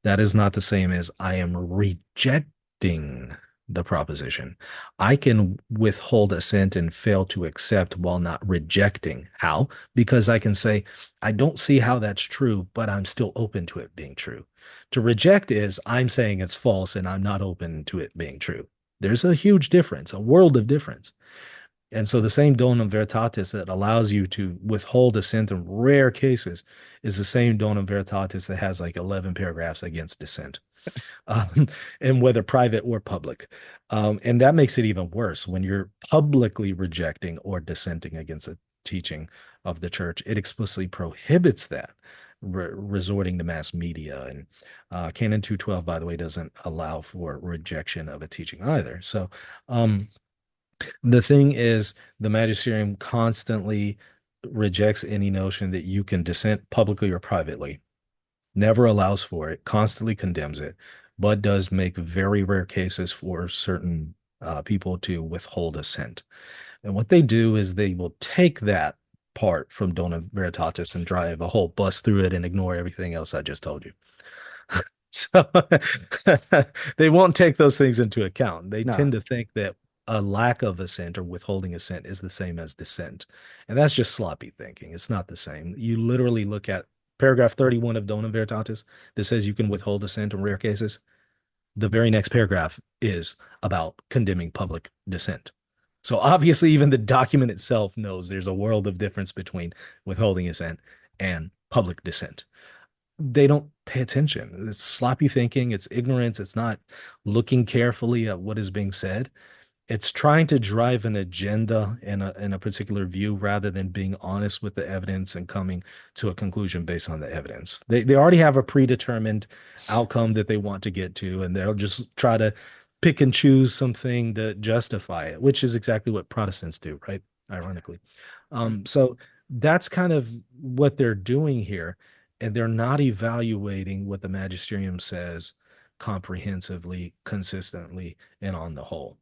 That is not the same as I am rejecting the proposition. I can withhold assent and fail to accept while not rejecting. How? Because I can say, I don't see how that's true, but I'm still open to it being true. To reject is I'm saying it's false and I'm not open to it being true. There's a huge difference, a world of difference. And so the same donum veritatis that allows you to withhold dissent in rare cases is the same donum veritatis that has like 11 paragraphs against dissent, um, and whether private or public. And that makes it even worse when you're publicly rejecting or dissenting against a teaching of the church. It explicitly prohibits that. Resorting to mass media, and Canon 212, by the way, doesn't allow for rejection of a teaching either. So, the thing is, the magisterium constantly rejects any notion that you can dissent publicly or privately, never allows for it, constantly condemns it, but does make very rare cases for certain people to withhold assent. And what they do is they will take that part from Dona Veritatis and drive a whole bus through it and ignore everything else I just told you. So they won't take those things into account. They No. tend to think that a lack of assent or withholding assent is the same as dissent. And that's just sloppy thinking. It's not the same. You literally look at paragraph 31 of Donum Veritatis that says you can withhold assent in rare cases. The very next paragraph is about condemning public dissent. So obviously, even the document itself knows there's a world of difference between withholding assent and public dissent. They don't pay attention. It's sloppy thinking, it's ignorance, it's not looking carefully at what is being said. It's trying to drive an agenda in a particular view rather than being honest with the evidence and coming to a conclusion based on the evidence. They already have a predetermined outcome that they want to get to, and they'll just try to pick and choose something to justify it, which is exactly what Protestants do, right? Ironically. So that's kind of what they're doing here, and they're not evaluating what the magisterium says comprehensively, consistently, and on the whole.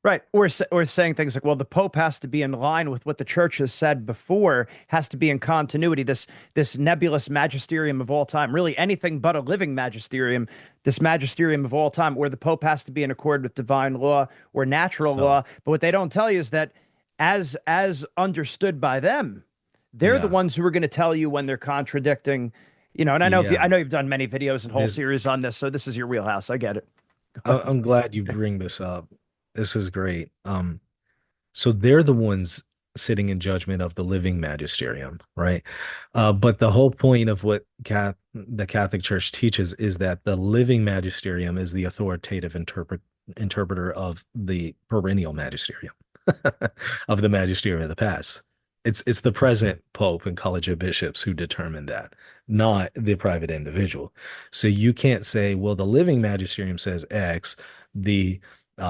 Right. Or saying things like, well, the Pope has to be in line with what the church has said before, has to be in continuity. This nebulous magisterium of all time, really anything but a living magisterium, this magisterium of all time, where the Pope has to be in accord with divine law or natural So, law. But what they don't tell you is that as understood by them, they're the yeah. ones who are going to tell you when they're contradicting, and I Yeah. know you've done many videos and whole This, series on this, so this is your wheelhouse. I get it. I'm glad you bring this up. This is great. So they're the ones sitting in judgment of the living magisterium, right? But the whole point of what the Catholic Church teaches is that the living magisterium is the authoritative interpreter of the perennial magisterium, of the magisterium of the past. It's the present Pope and College of Bishops who determine that, not the private individual. So you can't say, well, the living magisterium says X, the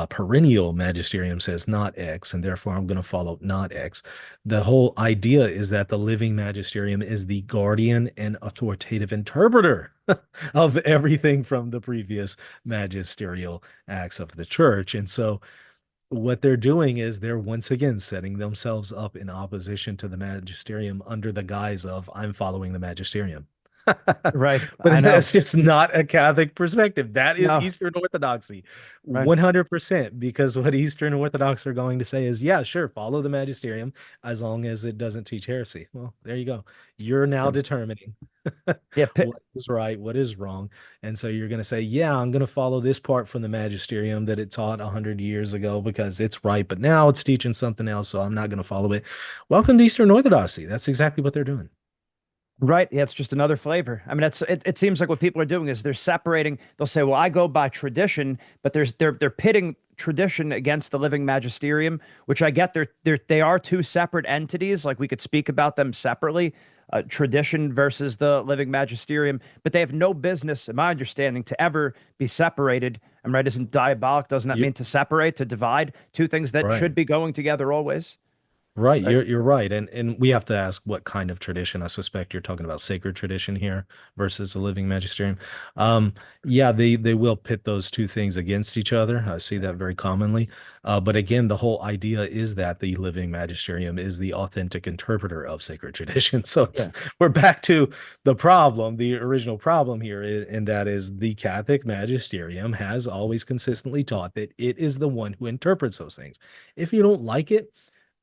perennial magisterium says not X, and therefore I'm going to follow not X. The whole idea is that the living magisterium is the guardian and authoritative interpreter of everything from the previous magisterial acts of the church. And so what they're doing is they're once again setting themselves up in opposition to the magisterium under the guise of I'm following the magisterium. Right. I But know. that's just not a Catholic perspective. That is No. Eastern Orthodoxy, Right. 100%. Because what Eastern Orthodox are going to say is, yeah, sure, follow the magisterium as long as it doesn't teach heresy. Well, there you go. You're now Yeah. determining Yeah. what is right, what is wrong. And so you're going to say, yeah, I'm going to follow this part from the magisterium that it taught 100 years ago because it's right, but now it's teaching something else, so I'm not going to follow it. Welcome to Eastern Orthodoxy. That's exactly what they're doing. Right. Yeah, it's just another flavor. I mean, it seems like what people are doing is they're separating, they'll say, well, I go by tradition, but they're pitting tradition against the living magisterium, which I get they are two separate entities. Like we could speak about them separately, tradition versus the living magisterium, but they have no business, in my understanding, to ever be separated. I'm right, isn't diabolic, doesn't that You, mean to separate, to divide two things that right. should be going together always? Right, Right. you're right, and we have to ask what kind of tradition. I suspect you're talking about sacred tradition here versus the living magisterium. Um, yeah, they will pit those two things against each other. I see that very commonly. But again, the whole idea is that the living magisterium is the authentic interpreter of sacred tradition. So Yeah. we're back to the problem, the original problem here, and that is the Catholic magisterium has always consistently taught that it is the one who interprets those things. If you don't like it,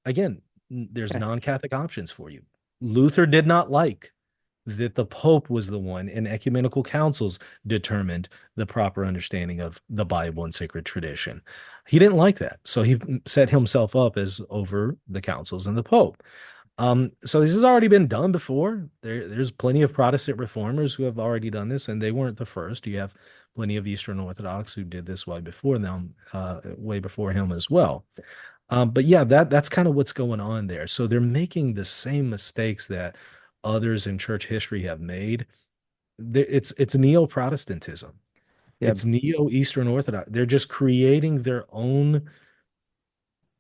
again, there's Yeah. non-Catholic options for you. Luther did not like that the Pope was the one in ecumenical councils determined the proper understanding of the Bible and sacred tradition. He didn't like that. So he set himself up as over the councils and the Pope. So this has already been done before. There's plenty of Protestant reformers who have already done this, and they weren't the first. You have plenty of Eastern Orthodox who did this way before them, way before him as well. But yeah, that's kind of what's going on there. So they're making the same mistakes that others in church history have made. It's neo-Protestantism. Yeah. It's neo-Eastern Orthodox. They're just creating their own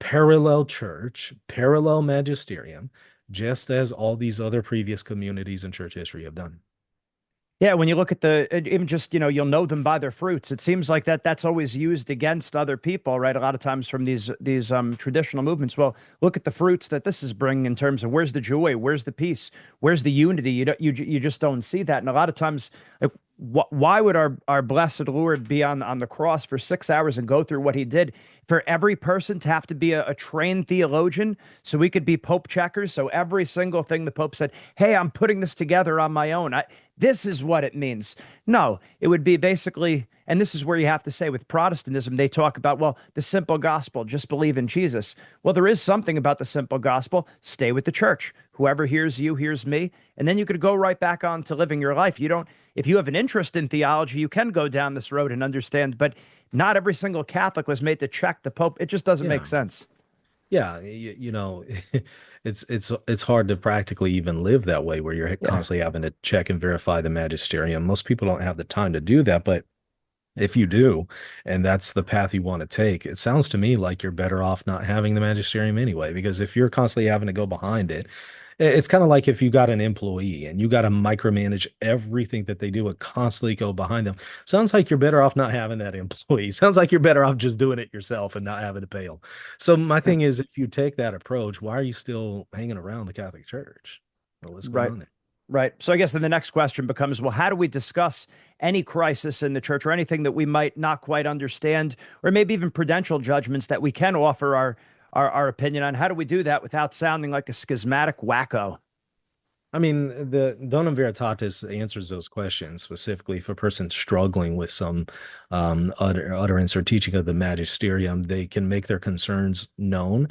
parallel church, parallel magisterium, just as all these other previous communities in church history have done. Yeah, when you look at even just, you'll know them by their fruits. It seems like that's always used against other people, right? A lot of times from these traditional movements. Well, look at the fruits that this is bringing in terms of where's the joy, where's the peace, where's the unity. You just don't see that. And a lot of times, like, why would our blessed Lord be on the cross for 6 hours and go through what he did if for every person to have to be a trained theologian so we could be Pope checkers. So every single thing the Pope said, hey, I'm putting this together on my own. This is what it means. No, it would be basically, and this is where you have to say with Protestantism, they talk about, well, the simple gospel, just believe in Jesus. Well, there is something about the simple gospel. Stay with the church. Whoever hears you hears me. And then you could go right back on to living your life. You don't, if you have an interest in theology, you can go down this road and understand, but not every single Catholic was made to check the Pope. It just doesn't make Yeah. sense. Yeah, it's hard to practically even live that way where you're Yeah. constantly having to check and verify the magisterium. Most people don't have the time to do that, but if you do, and that's the path you want to take, it sounds to me like you're better off not having the magisterium anyway, because if you're constantly having to go behind it, it's kind of like if you got an employee and you got to micromanage everything that they do and constantly go behind them. Sounds like you're better off not having that employee. Sounds like you're better off just doing it yourself and not having to pay them. So my thing is, if you take that approach, why are you still hanging around the Catholic Church? Well, what's going Right. on there? Right. So I guess then the next question becomes, well, how do we discuss any crisis in the church or anything that we might not quite understand, or maybe even prudential judgments that we can offer our opinion on? How do we do that without sounding like a schismatic wacko? I mean, the Donum Veritatis answers those questions specifically for a person struggling with some utterance or teaching of the magisterium. They can make their concerns known.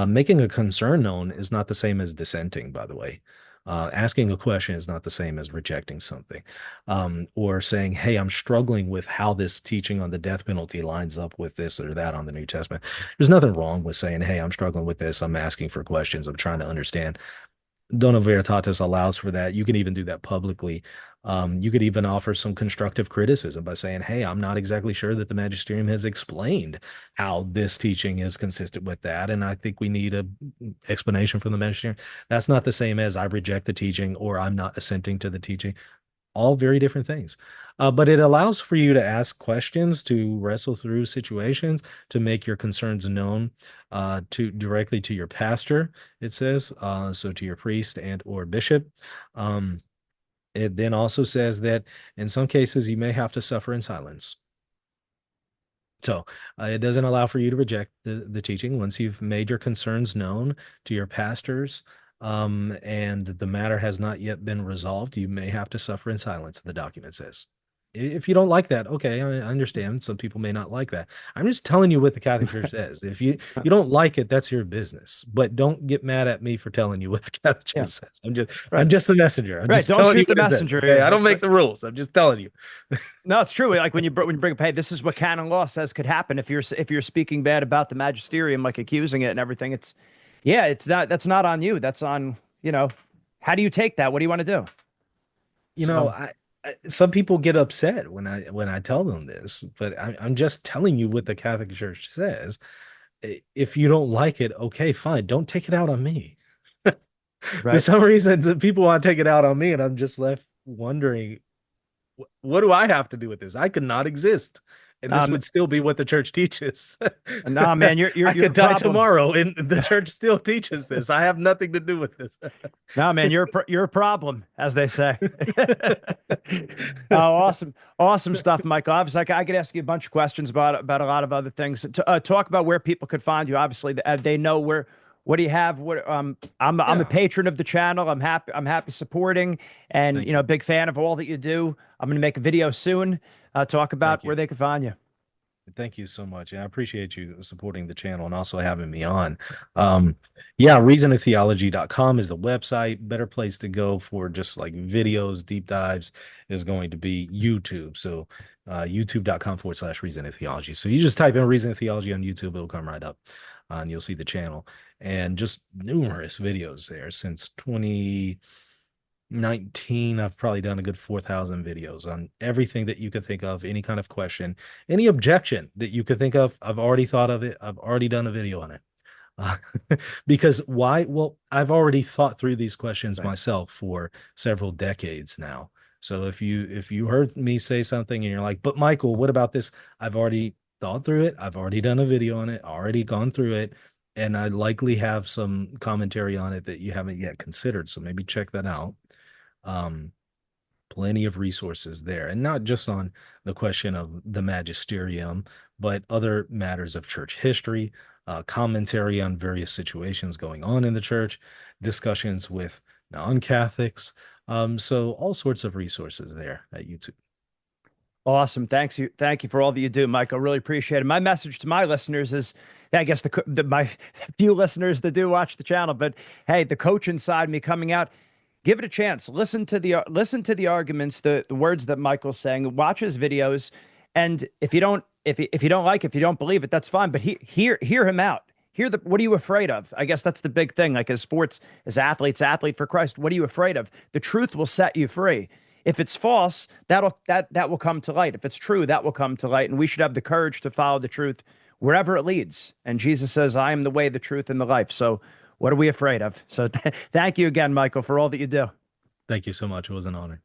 Making a concern known is not the same as dissenting, by the way. Asking a question is not the same as rejecting something, or saying, "Hey, I'm struggling with how this teaching on the death penalty lines up with this or that on the New Testament." There's nothing wrong with saying, "Hey, I'm struggling with this. I'm asking for questions. I'm trying to understand." Dona Veritatis allows for that. You can even do that publicly. You could even offer some constructive criticism by saying, "Hey, I'm not exactly sure that the magisterium has explained how this teaching is consistent with that, and I think we need a explanation from the magisterium." That's not the same as I reject the teaching or I'm not assenting to the teaching. All very different things. But it allows for you to ask questions, to wrestle through situations, to make your concerns known to directly to your pastor, it says, so to your priest and or bishop. Um, it then also says that in some cases you may have to suffer in silence. So it doesn't allow for you to reject the teaching once you've made your concerns known to your pastors, and the matter has not yet been resolved. You may have to suffer in silence, the document says. If you don't like that, okay, I understand. Some people may not like that. I'm just telling you what the Catholic Church says. If you don't like it, that's your business. But don't get mad at me for telling you what the Catholic Yeah. Church says. I'm Right. just the messenger. I'm Right. just Don't telling you shoot the what it says. messenger. Okay, I don't It's make like, the rules. I'm just telling you. no, it's true. Like when you bring up, hey, this is what canon law says could happen if you're speaking bad about the magisterium, like accusing it and everything. It's, yeah, it's not. That's not on you. That's on, how do you take that? What do you want to do? You know, So I some people get upset when I tell them this, but I'm just telling you what the Catholic Church says. If you don't like it, okay, fine. Don't take it out on me. For right. some reason, the people want to take it out on me, and I'm just left wondering, what do I have to do with this? I could not exist, and this Um, would still be what the church teaches. nah, man, you're you're I you're a could die problem. tomorrow, and the church still teaches this. I have nothing to do with this. Nah, man, you're a problem, as they say. Oh, awesome, awesome stuff, Michael. Obviously, I could ask you a bunch of questions about a lot of other things. Talk about where people could find you. Obviously, they know where. What do you have? What I'm a Yeah, patron of the channel. I'm happy supporting, and thank you. big fan of all that you do. I'm going to make a video soon. Talk about Thank where you. they can find you. Thank you so much. Yeah, I appreciate you supporting the channel and also having me on. Um, yeah, reasonoftheology.com is the website. Better place to go for just like videos, deep dives is going to be YouTube. So youtube.com/reason of theology. So you just type in reason of theology on YouTube, it'll come right up and you'll see the channel and just numerous videos there since 2019. I've probably done a good 4,000 videos on everything that you could think of, any kind of question, any objection that you could think of. I've already thought of it. I've already done a video on it. Uh, because why? Well, I've already thought through these questions Right. myself for several decades now. So if you heard me say something and you're like, "But Michael, what about this?" I've already thought through it. I've already done a video on it, already gone through it, and I likely have some commentary on it that you haven't yet considered. So maybe check that out. Um, Plenty of resources there, and not just on the question of the magisterium, but other matters of church history, commentary on various situations going on in the church, discussions with non-Catholics. So all sorts of resources there at YouTube. Awesome. Thanks you. Thank you for all that you do, Mike. I really appreciate it. My message to my listeners is, I guess my few listeners that do watch the channel, but hey, the coach inside me coming out, give it a chance. Listen to the arguments, the words that Michael's saying. Watch his videos, and if you don't like, if you don't believe it, that's fine. But hear him out. What are you afraid of? I guess that's the big thing. Like as sports, as athletes, athlete for Christ, what are you afraid of? The truth will set you free. If it's false, that will come to light. If it's true, that will come to light. And we should have the courage to follow the truth wherever it leads. And Jesus says, I am the way, the truth, and the life. So what are we afraid of? So thank you again, Michael, for all that you do. Thank you so much. It was an honor.